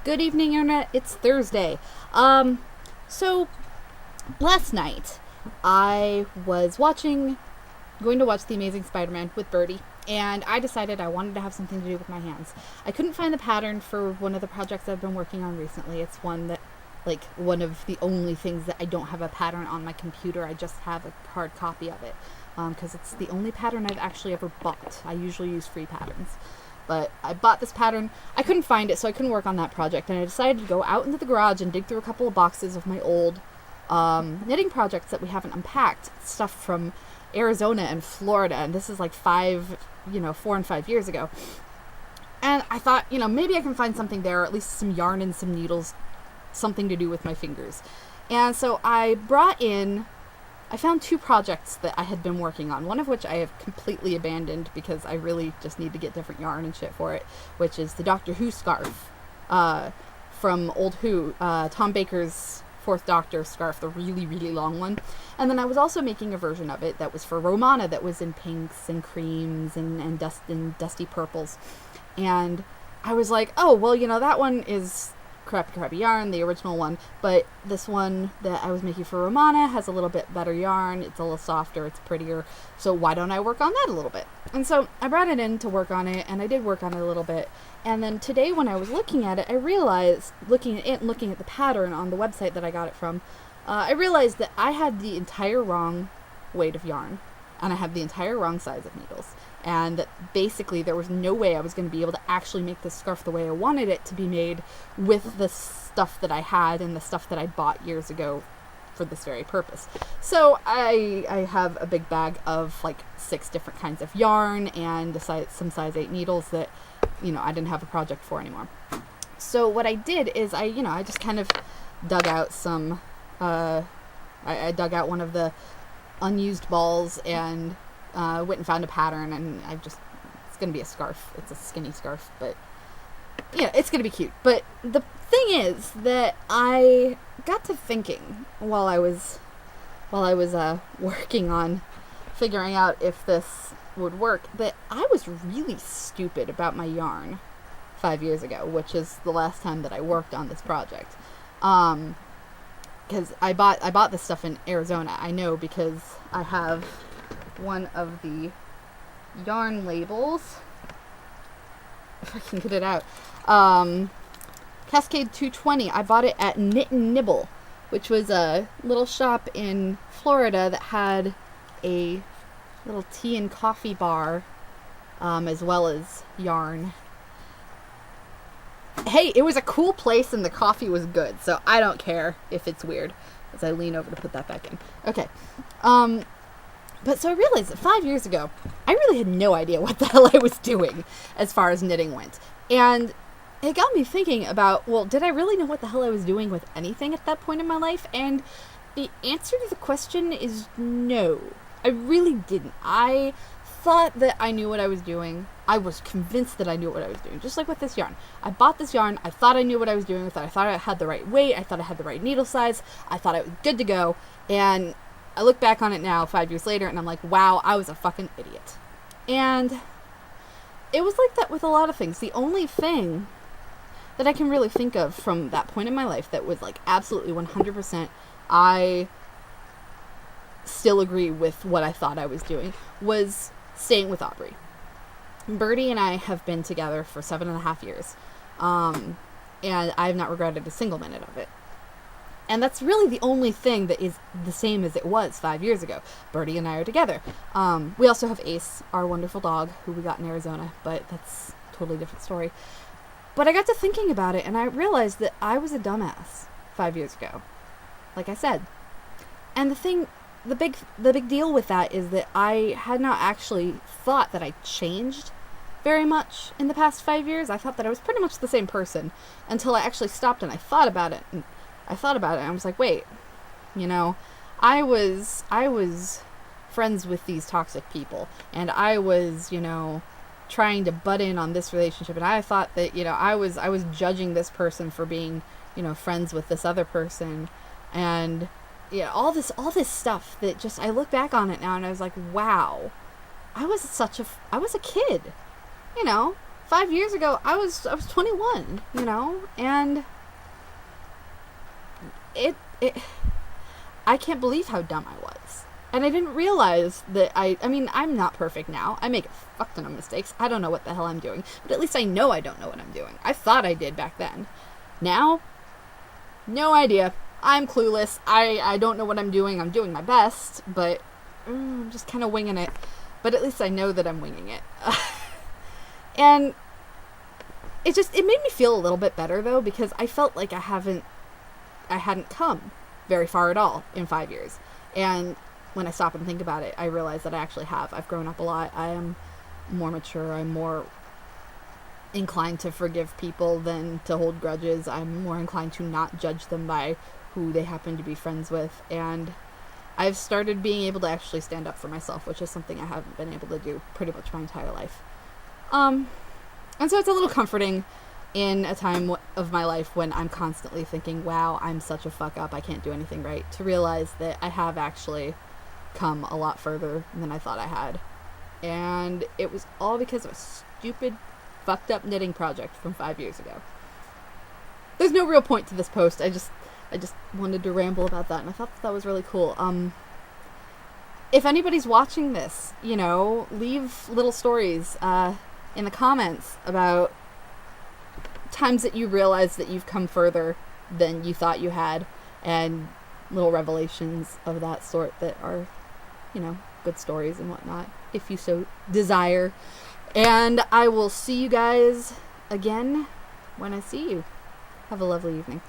Good evening, Internet. It's Thursday. So last night I was going to watch The Amazing Spider-Man with Birdie, and I decided I wanted to have something to do with my hands. I couldn't find the pattern for one of the projects I've been working on recently. It's one of the only things that I don't have a pattern on my computer. I just have a hard copy of it, because it's the only pattern I've actually ever bought. I usually use free patterns. But I bought this pattern. I couldn't find it, so I couldn't work on that project. And I decided to go out into the garage and dig through a couple of boxes of my old knitting projects that we haven't unpacked. Stuff from Arizona and Florida. And this is like 4 and 5 years ago. And I thought, maybe I can find something there, or at least some yarn and some needles, something to do with my fingers. And so I found 2 projects that I had been working on, one of which I have completely abandoned because I really just need to get different yarn and shit for it, which is the Doctor Who scarf from Old Who, Tom Baker's 4th Doctor scarf, the really, really long one. And then I was also making a version of it that was for Romana that was in pinks and creams and dusty purples. And I was like, oh, well, that one is crappy yarn, the original one, but this one that I was making for Romana has a little bit better yarn. It's a little softer, it's prettier, so why don't I work on that a little bit? And so I brought it in to work on it, and I did work on it a little bit. And then today when I was looking at it, I realized, looking at the pattern on the website that I got it from, I realized that I had the entire wrong weight of yarn, and I had the entire wrong size of needles. And that basically there was no way I was going to be able to actually make this scarf the way I wanted it to be made with the stuff that I had and the stuff that I bought years ago for this very purpose. So I have a big bag of 6 different kinds of yarn and some size 8 needles that, I didn't have a project for anymore. So what I did is I just kind of dug out some, I dug out one of the unused balls and went and found a pattern, and it's going to be a scarf. It's a skinny scarf, but it's going to be cute. But the thing is that I got to thinking while I was working on figuring out if this would work, that I was really stupid about my yarn 5 years ago, which is the last time that I worked on this project. Because I bought this stuff in Arizona. I know because I have one of the yarn labels, if I can get it out, Cascade 220. I bought it at Knit and Nibble, which was a little shop in Florida that had a little tea and coffee bar, as well as yarn. Hey, it was a cool place and the coffee was good, so I don't care if it's weird, as I lean over to put that back in. Okay. But so I realized that 5 years ago, I really had no idea what the hell I was doing as far as knitting went. And it got me thinking about, well, did I really know what the hell I was doing with anything at that point in my life? And the answer to the question is no. I really didn't. I thought that I knew what I was doing. I was convinced that I knew what I was doing, just like with this yarn. I bought this yarn. I thought I knew what I was doing with it. I thought I had the right weight. I thought I had the right needle size. I thought I was good to go. And I look back on it now 5 years later and I'm like, wow, I was a fucking idiot. And it was like that with a lot of things. The only thing that I can really think of from that point in my life that was absolutely 100% I still agree with what I thought I was doing was staying with Aubrey. Birdie and I have been together for 7.5 years. And I have not regretted a single minute of it. And that's really the only thing that is the same as it was 5 years ago. Birdie and I are together. We also have Ace, our wonderful dog, who we got in Arizona, but that's a totally different story. But I got to thinking about it, and I realized that I was a dumbass 5 years ago. Like I said. And the big deal with that is that I had not actually thought that I changed very much in the past 5 years. I thought that I was pretty much the same person until I actually stopped and I thought about it. And I was like, wait, I was friends with these toxic people, and I was, trying to butt in on this relationship, and I thought that, I was judging this person for being, friends with this other person, and all this stuff that just, I look back on it now and I was like, wow, I was a kid, 5 years ago, I was 21, you know, and it I can't believe how dumb I was. And I didn't realize that I mean, I'm not perfect now. I make a fuck ton of mistakes. I don't know what the hell I'm doing. But at least I know I don't know what I'm doing. I thought I did back then. Now, no idea. I'm clueless. I don't know what I'm doing. I'm doing my best, but I'm just kind of winging it. But at least I know that I'm winging it. And it made me feel a little bit better, though, because I felt like I hadn't come very far at all in 5 years. And when I stop and think about it, I realize that I actually have. I've grown up a lot. I am more mature. I'm more inclined to forgive people than to hold grudges. I'm more inclined to not judge them by who they happen to be friends with. And I've started being able to actually stand up for myself, which is something I haven't been able to do pretty much my entire life. And so it's a little comforting in a time of my life when I'm constantly thinking, wow, I'm such a fuck up, I can't do anything right, to realize that I have actually come a lot further than I thought I had. And it was all because of a stupid, fucked up knitting project from 5 years ago. There's no real point to this post. I just wanted to ramble about that, and I thought that was really cool. If anybody's watching this, you know, leave little stories in the comments about times that you realize that you've come further than you thought you had, and little revelations of that sort that are, you know, good stories and whatnot, if you so desire. And I will see you guys again when I see you. Have a lovely evening.